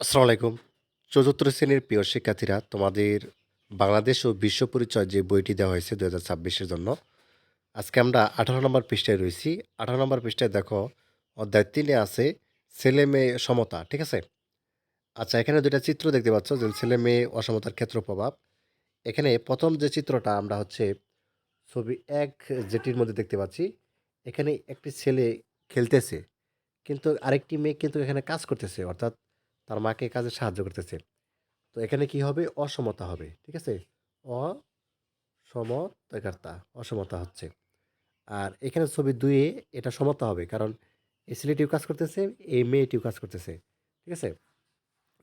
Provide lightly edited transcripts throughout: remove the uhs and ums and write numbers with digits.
আসসালামু আলাইকুম। ৪র্থ শ্রেণীর প্রিয় শিক্ষার্থীরা, তোমাদের বাংলাদেশ ও বিশ্ব পরিচয় যে বইটি দেওয়া হয়েছে ২০২৬ এর জন্য। আজকে আমরা ১৮ নম্বর পৃষ্ঠায় রয়েছি। ১৮ নম্বর পৃষ্ঠায় দেখো, অধ্যায় ৩ এ আছে ছেলে-মেয়ে সমতা। ঠিক আছে? আচ্ছা, এখানে ২ টা চিত্র দেখতে পাচ্ছ যে ছেলে-মেয়ে অসমতার ক্ষেত্র প্রভাব। এখানে ১ম যে চিত্রটা আমরা হচ্ছে ছবি ১ যেটির মধ্যে দেখতে পাচ্ছি, এখানে একটি ছেলে খেলতেছে। কিন্তু আরেকটি মেয়ে কিন্তু এখানে কাজ করতেছে। অর্থাৎ তার মাকে কাজে সাহায্য করতেছে। তো এখানে কি হবে? অসমতা হবে। ঠিক আছে? অসমতাকার্তা, অসমতা হচ্ছে। আর এখানে ছবি ২ এ এটা সমতা হবে। কারণ এই ছেলেটিও কাজ করতেছে, এই মেয়েটিও কাজ করতেছে। ঠিক আছে?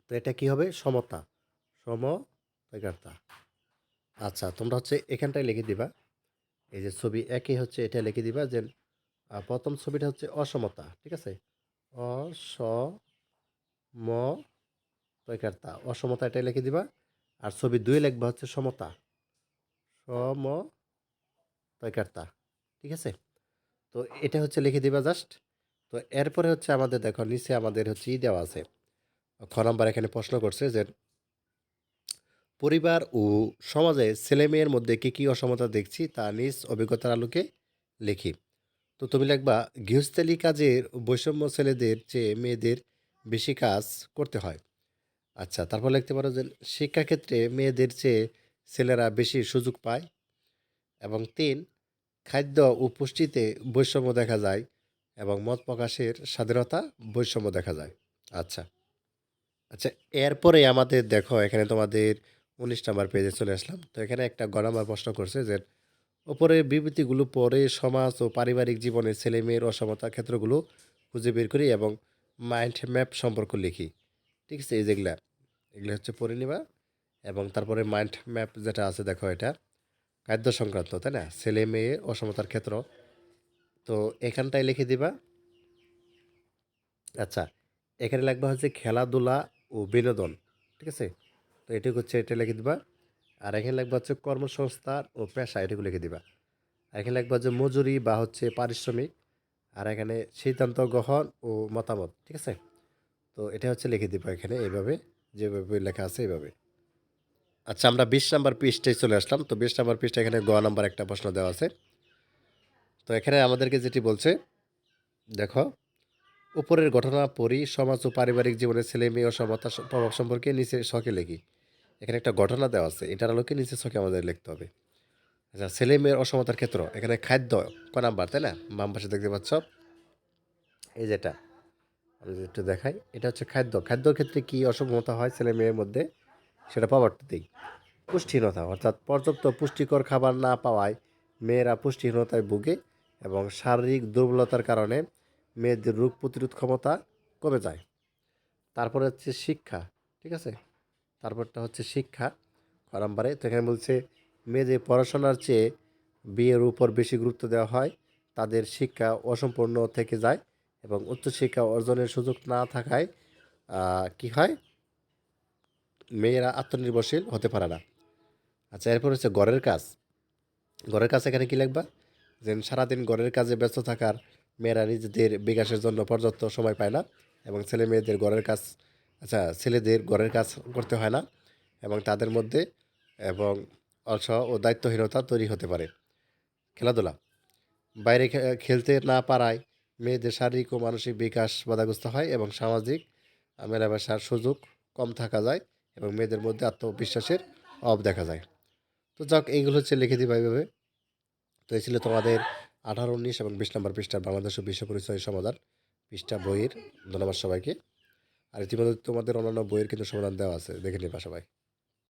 তো এটা কি হবে? সমতা। সমতাকার্তা। আচ্ছা, তোমরা হচ্ছে এখানটায় লিখে দিবা। এই যে ছবি ১ এ হচ্ছে এটা লিখে দিবা যে ১ম ছবিটা হচ্ছে অসমতা। ঠিক আছে? অসমতাকার্তা, এটা লিখে দিবা। আর ছবি ২ এ লিখবা হচ্ছে সমতা। সমতাকার্তা। ঠিক আছে? তো এটা হচ্ছে লিখে দিবা জাস্ট। তো এরপরে হচ্ছে আমাদের দেখো নিচে আমাদের হচ্ছে দেওয়া আছে। খ নাম্বার এখানে প্রশ্ন করছে যে পরিবার ও সমাজে ছেলে-মেয়ের মধ্যে কি অসমতা দেখছি তা নিজ অভিজ্ঞতার আলোকে লিখি। তো তুমি লিখবা গৃহস্থালী কাজের বৈষম্য ছেলেদের চেয়ে মেয়েদের বেশি কাজ করতে হয়। আচ্ছা, তারপর লিখতে পারো যে শিক্ষাক্ষেত্রে মেয়েদের চেয়ে ছেলেরা বেশি সুযোগ পায়। এবং ৩, খাদ্য ও পুষ্টিতে বৈষম্য দেখা যায় এবং মত প্রকাশের স্বাধীনতা বৈষম্য দেখা যায়। আচ্ছা, আচ্ছা, এরপরে আমাদের দেখো এখানে তোমাদের ১৯ নাম্বার পেজে চলে আসলাম। তো এখানে একটা গ নাম্বার প্রশ্ন করছে যে ওপরের বিবৃতিগুলো পড়ে সমাজ ও পারিবারিক জীবনে ছেলে-মেয়ের অসমতার ক্ষেত্রগুলো খুঁজে বের করি এবং মাইন্ড ম্যাপ সম্পর্ক লিখি। ঠিক আছে? এই যেগুলা, এগুলো হচ্ছে পড়ে নিবা। এবং তারপরে মাইন্ড ম্যাপ যেটা আছে দেখো এটা খাদ্য সংক্রান্ত, তাই না? ছেলে-মেয়ে অসমতার ক্ষেত্র। তো এখানটায় লিখে দিবা। আচ্ছা, এখানে লিখবা হচ্ছে খেলাধুলা ও বিনোদন। ঠিক আছে? তো এটুকু হচ্ছে এটা লিখে দিবা। আর এখানে লিখবা হচ্ছে কর্মসংস্থান ও পেশা, এটুকু লিখে দিবা। আর এখানে লিখবা যে মজুরি বা হচ্ছে পারিশ্রমিক। আর এখানে সিদ্ধান্ত গ্রহণ ও মতামত। ঠিক আছে? তো এটা হচ্ছে লিখে দিবা এখানে এইভাবে, যেভাবে লেখা আছে এইভাবে। আচ্ছা, আমরা ২০ নাম্বার পৃষ্ঠায় চলে আসলাম। তো ২০ নাম্বার পৃষ্ঠায় এখানে গ নাম্বার একটা প্রশ্ন দেওয়া আছে। তো এখানে আমাদেরকে যেটি বলছে, দেখো, উপরের ঘটনা পড়ি সমাজ ও পারিবারিক জীবনে ছেলে মেয়ে ও সমতার প্রভাব সম্পর্কে নিচে ছকে লিখি। এখানে একটা ঘটনা দেওয়া আছে, এটার আলোকে নিচে ছকে আমাদের লিখতে হবে। আচ্ছা, ছেলে মেয়ের অসমতার ক্ষেত্র, এখানে খাদ্য ক নাম্বার, তাই না? বাম পাশে দেখতে পাচ্ছ এই যেটা, আমি যদি একটু দেখাই, এটা হচ্ছে খাদ্য। খাদ্যর ক্ষেত্রে কি অসমতা হয় ছেলে মেয়ের মধ্যে, সেটা পাওয়ারটা দিই। পুষ্টিহীনতা, অর্থাৎ পর্যাপ্ত পুষ্টিকর খাবার না পাওয়ায় মেয়েরা পুষ্টিহীনতায় ভুগে এবং শারীরিক দুর্বলতার কারণে মেয়েদের রোগ প্রতিরোধ ক্ষমতা কমে যায়। তারপরে হচ্ছে শিক্ষা। ঠিক আছে? তারপরটা হচ্ছে শিক্ষা খ নাম্বারে। তো এখানে বলছে মেয়েদের পড়াশোনার চেয়ে বিয়ের উপর বেশি গুরুত্ব দেওয়া হয়, তাদের শিক্ষা অসম্পূর্ণ থেকে যায় এবং উচ্চশিক্ষা অর্জনের সুযোগ না থাকায় কি হয়, মেয়েরা আত্মনির্ভরশীল হতে পারে না। আচ্ছা, এরপর হচ্ছে ঘরের কাজ। ঘরের কাজ এখানে কি লিখবা? যে সারাদিন ঘরের কাজে ব্যস্ত থাকার মেয়েরা নিজেদের বিকাশের জন্য পর্যাপ্ত সময় পায় না এবং ছেলে মেয়েদের ঘরের কাজ, আচ্ছা, ছেলেদের ঘরের কাজ করতে হয় না এবং তাদের মধ্যে এবং অলস ও দায়িত্বহীনতা তৈরি হতে পারে। খেলাধুলা, বাইরে খেলতে না পারায় মেয়েদের শারীরিক ও মানসিক বিকাশ বাধাগ্রস্ত হয় এবং সামাজিক মেলামেশার সুযোগ কম থাকা যায় এবং মেয়েদের মধ্যে আত্মবিশ্বাসের অভাব দেখা যায়। তো যাক, এইগুলো হচ্ছে লিখে দিবা এইভাবে। তো এই ছিল তোমাদের ১৮, ১৯ এবং ২০ নম্বর পৃষ্ঠার বাংলাদেশ ও বিশ্ব পরিচয় সমাধান পৃষ্ঠা বইয়ের। ধন্যবাদ সবাইকে। আর ইতিমধ্যে তোমাদের অন্যান্য বইয়ের কিন্তু সমাধান দেওয়া আছে, দেখে নিবা সবাই।